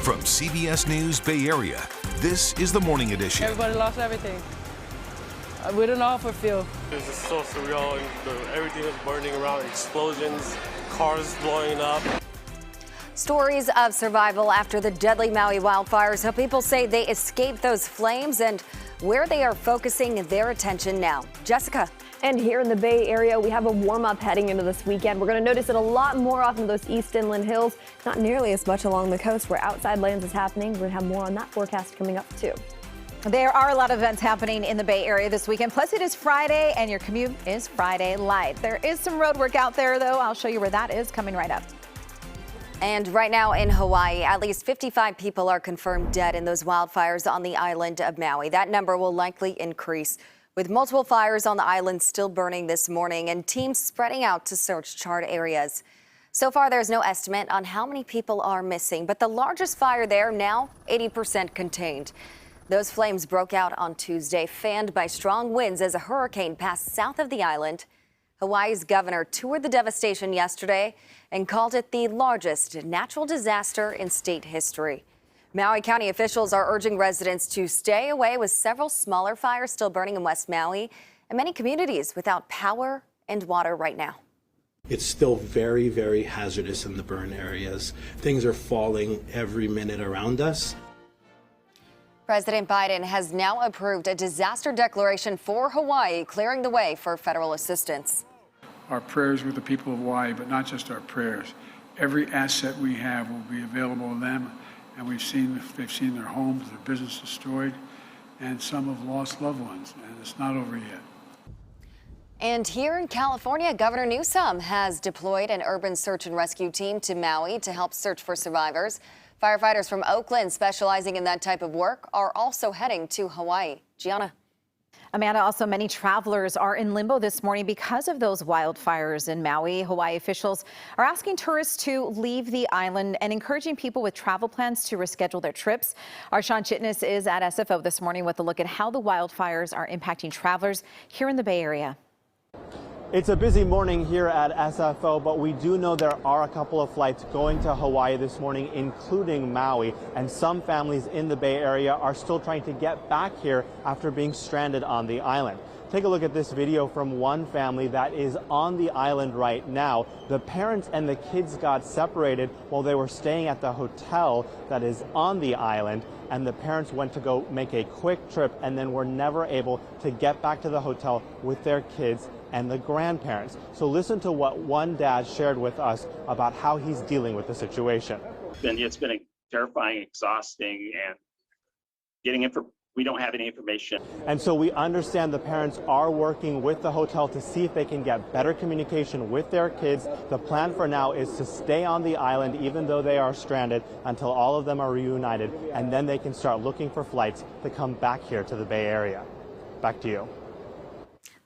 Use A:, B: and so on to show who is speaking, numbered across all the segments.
A: From CBS News Bay Area, this is the Morning Edition.
B: Everybody lost everything. We don't know how to feel.
C: It's just so surreal. Everything is burning around, explosions, cars blowing up.
D: Stories of survival after the deadly Maui wildfires. How people say they escaped those flames and where they are focusing their attention now. Jessica.
E: And here in the Bay Area, we have a warm up heading into this weekend. We're going to notice it a lot more often in those east inland hills, not nearly as much along the coast where outside lands is happening. We're going to have more on that forecast coming up too.
F: There are a lot of events happening in the Bay Area this weekend. Plus, it is Friday and your commute is Friday light. There is some road work out there, though. I'll show you where that is coming right up.
D: And right now in Hawaii, at least 55 people are confirmed dead in those wildfires on the island of Maui. That number will likely increase, with multiple fires on the island still burning this morning and teams spreading out to search charred areas. So far, there's no estimate on how many people are missing, but the largest fire there now 80% contained. Those flames broke out on Tuesday, fanned by strong winds as a hurricane passed south of the island. Hawaii's governor toured the devastation yesterday and called it the largest natural disaster in state history. Maui County officials are urging residents to stay away, with several smaller fires still burning in West Maui and many communities without power and water right now.
G: It's still very, very hazardous in the burn areas. Things are falling every minute around us.
D: President Biden has now approved a disaster declaration for Hawaii, clearing the way for federal assistance.
H: Our prayers with the people of Hawaii, but not just our prayers. Every asset we have will be available to them, and they've seen their homes, their business destroyed, and some have lost loved ones, and it's not over yet.
D: And here in California, Governor Newsom has deployed an urban search and rescue team to Maui to help search for survivors. Firefighters from Oakland, specializing in that type of work, are also heading to Hawaii. Gianna.
F: Amanda, also many travelers are in limbo this morning because of those wildfires in Maui. Hawaii officials are asking tourists to leave the island and encouraging people with travel plans to reschedule their trips. Our Sean Chitness is at SFO this morning with a look at how the wildfires are impacting travelers here in the Bay Area.
I: It's a busy morning here at SFO, but we do know there are a couple of flights going to Hawaii this morning, including Maui, and some families in the Bay Area are still trying to get back here after being stranded on the island. Take a look at this video from one family that is on the island right now. The parents and the kids got separated while they were staying at the hotel that is on the island, and the parents went to go make a quick trip and then were never able to get back to the hotel with their kids and the grandparents. So listen to what one dad shared with us about how he's dealing with the situation.
J: It's been terrifying, exhausting, and we don't have any information.
I: And so we understand the parents are working with the hotel to see if they can get better communication with their kids. The plan for now is to stay on the island even though they are stranded until all of them are reunited, and then they can start looking for flights to come back here to the Bay Area. Back to you.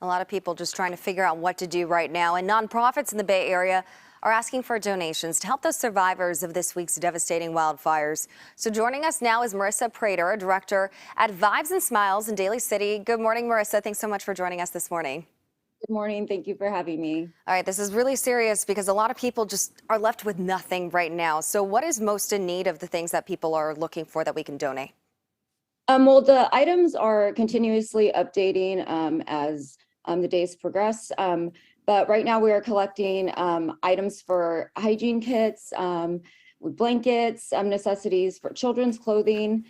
D: A lot of people just trying to figure out what to do right now, and nonprofits in the Bay Area are asking for donations to help those survivors of this week's devastating wildfires. So joining us now is Marissa Prater, a director at Vibes and Smiles in Daly City. Good morning, Marissa. Thanks so much for joining us this morning.
K: Good morning. Thank you for having me.
D: All right, this is really serious because a lot of people just are left with nothing right now. So what is most in need of the things that people are looking for that we can donate?
K: Well, the items are continuously updating as the days progress. But right now we are collecting items for hygiene kits, blankets, necessities for children's clothing.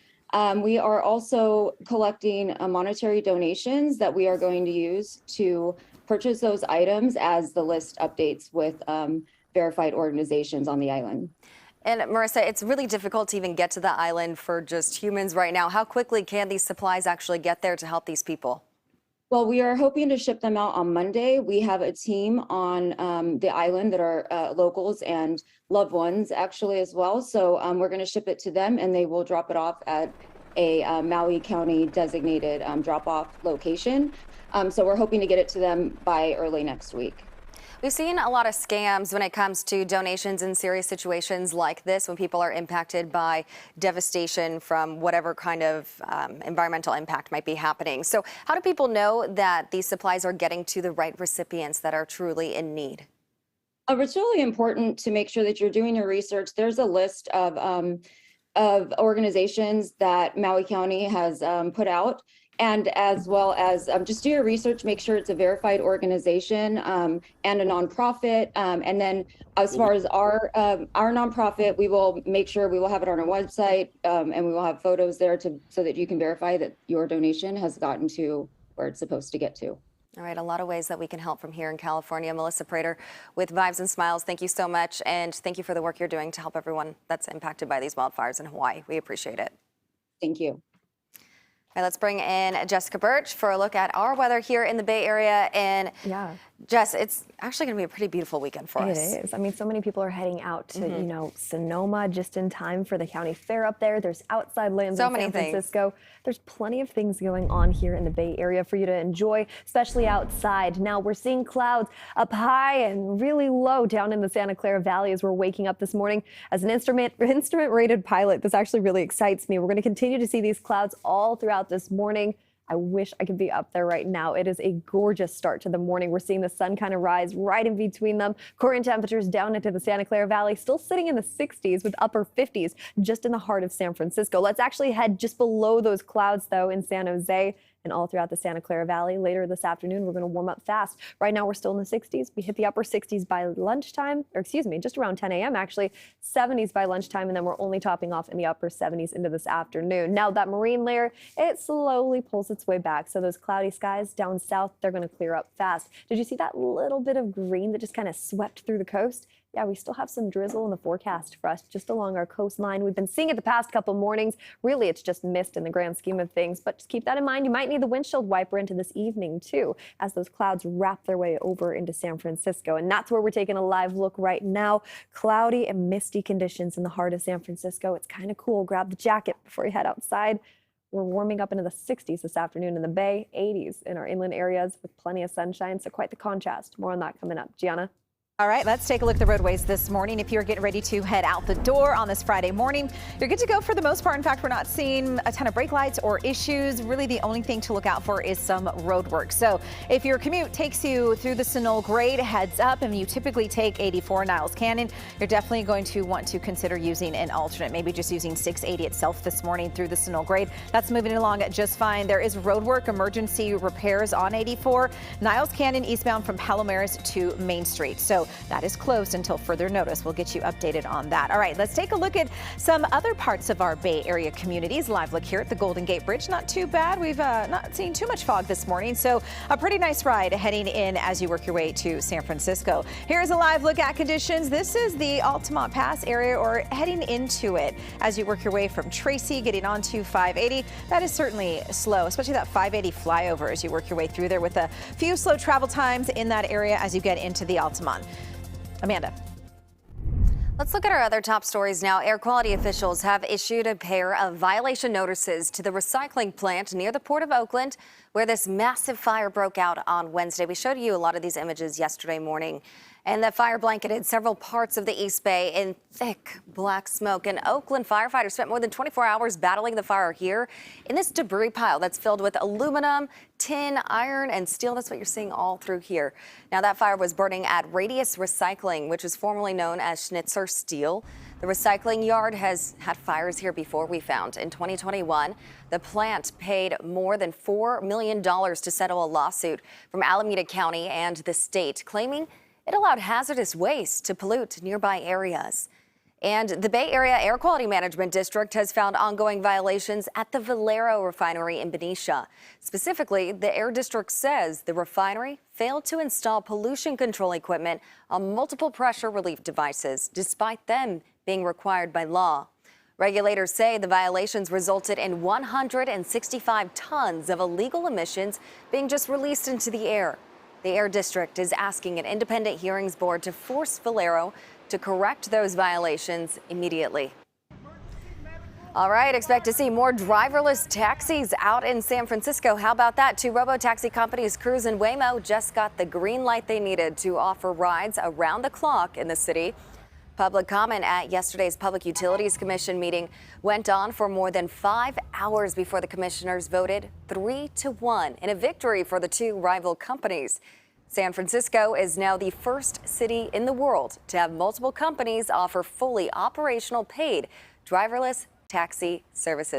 K: We are also collecting monetary donations that we are going to use to purchase those items as the list updates with verified organizations on the island.
D: And Marissa, it's really difficult to even get to the island for just humans right now. How quickly can these supplies actually get there to help these people?
K: Well, we are hoping to ship them out on Monday. We have a team on the island that are locals and loved ones actually as well. So we're going to ship it to them and they will drop it off at a Maui County designated drop-off location. So we're hoping to get it to them by early next week.
D: We've seen a lot of scams when it comes to donations in serious situations like this, when people are impacted by devastation from whatever kind of environmental impact might be happening. So how do people know that these supplies are getting to the right recipients that are truly in need?
K: It's really important to make sure that you're doing your research. There's a list of of organizations that Maui County has put out. And as well as just do your research, make sure it's a verified organization and a nonprofit. And then as far as our nonprofit, we will make sure we will have it on our website and we will have photos there so that you can verify that your donation has gotten to where it's supposed to get to.
D: All right, a lot of ways that we can help from here in California. Melissa Prater with Vibes and Smiles, thank you so much. And thank you for the work you're doing to help everyone that's impacted by these wildfires in Hawaii. We appreciate it.
K: Thank you.
D: All right, let's bring in Jessica Birch for a look at our weather here in the Bay Area. And
E: yeah,
D: Jess, it's actually going to be a pretty beautiful weekend for us.
E: It is. I mean, so many people are heading out to, Sonoma just in time for the county fair up there. There's outside lands in San Francisco. There's plenty of things going on here in the Bay Area for you to enjoy, especially outside. Now, we're seeing clouds up high and really low down in the Santa Clara Valley as we're waking up this morning. As an instrument-rated pilot, this actually really excites me. We're going to continue to see these clouds all throughout this morning. I wish I could be up there right now. It is a gorgeous start to the morning. We're seeing the sun kind of rise right in between them. Current temperatures down into the Santa Clara Valley, still sitting in the 60s with upper 50s just in the heart of San Francisco. Let's actually head just below those clouds, though, in San Jose and all throughout the Santa Clara Valley. Later this afternoon, we're going to warm up fast. Right now, we're still in the 60s. We hit the upper 60s by lunchtime, or excuse me, just around 10 a.m. actually, 70s by lunchtime, and then we're only topping off in the upper 70s into this afternoon. Now, that marine layer, it slowly pulls its way back. So those cloudy skies down south, they're going to clear up fast. Did you see that little bit of green that just kind of swept through the coast? Yeah, we still have some drizzle in the forecast for us just along our coastline. We've been seeing it the past couple mornings. Really, it's just mist in the grand scheme of things. But just keep that in mind. You might need the windshield wiper into this evening, too, as those clouds wrap their way over into San Francisco. And that's where we're taking a live look right now. Cloudy and misty conditions in the heart of San Francisco. It's kind of cool. Grab the jacket before you head outside. We're warming up into the 60s this afternoon in the Bay, 80s in our inland areas with plenty of sunshine. So quite the contrast. More on that coming up. Gianna?
F: All right, let's take a look at the roadways this morning. If you're getting ready to head out the door on this Friday morning, you're good to go for the most part. In fact, we're not seeing a ton of brake lights or issues. Really, the only thing to look out for is some road work. So if your commute takes you through the Sonoma grade, heads up, and you typically take 84 Niles Canyon, you're definitely going to want to consider using an alternate, maybe just using 680 itself this morning through the Sonoma grade. That's moving along just fine. There is road work, emergency repairs on 84 Niles Canyon eastbound from Palomares to Main Street. So that is closed until further notice. We'll get you updated on that. All right, let's take a look at some other parts of our Bay Area communities. Live look here at the Golden Gate Bridge. Not too bad. We've not seen too much fog this morning, so a pretty nice ride heading in as you work your way to San Francisco. Here's a live look at conditions. This is the Altamont Pass area, or heading into it as you work your way from Tracy, getting onto 580. That is certainly slow, especially that 580 flyover as you work your way through there, with a few slow travel times in that area as you get into the Altamont. Amanda.
D: Let's look at our other top stories now. Air quality officials have issued a pair of violation notices to the recycling plant near the Port of Oakland, where this massive fire broke out on Wednesday. We showed you a lot of these images yesterday morning. And the fire blanketed several parts of the East Bay in thick black smoke. And Oakland firefighters spent more than 24 hours battling the fire here in this debris pile that's filled with aluminum, tin, iron, and steel. That's what you're seeing all through here. Now, that fire was burning at Radius Recycling, which was formerly known as Schnitzer Steel. The recycling yard has had fires here before, we found. In 2021, the plant paid more than $4 million to settle a lawsuit from Alameda County and the state, claiming it allowed hazardous waste to pollute nearby areas. And the Bay Area Air Quality Management District has found ongoing violations at the Valero refinery in Benicia. Specifically, the Air District says the refinery failed to install pollution control equipment on multiple pressure relief devices, despite them being required by law. Regulators say the violations resulted in 165 tons of illegal emissions being just released into the air. The Air District is asking an independent hearings board to force Valero to correct those violations immediately. All right, expect to see more driverless taxis out in San Francisco. How about that? Two Robotaxi companies, Cruise and Waymo, just got the green light they needed to offer rides around the clock in the city. Public comment at yesterday's Public Utilities Commission meeting went on for more than 5 hours before the commissioners voted 3-1 in a victory for the two rival companies. San Francisco is now the first city in the world to have multiple companies offer fully operational paid driverless Robotaxi services.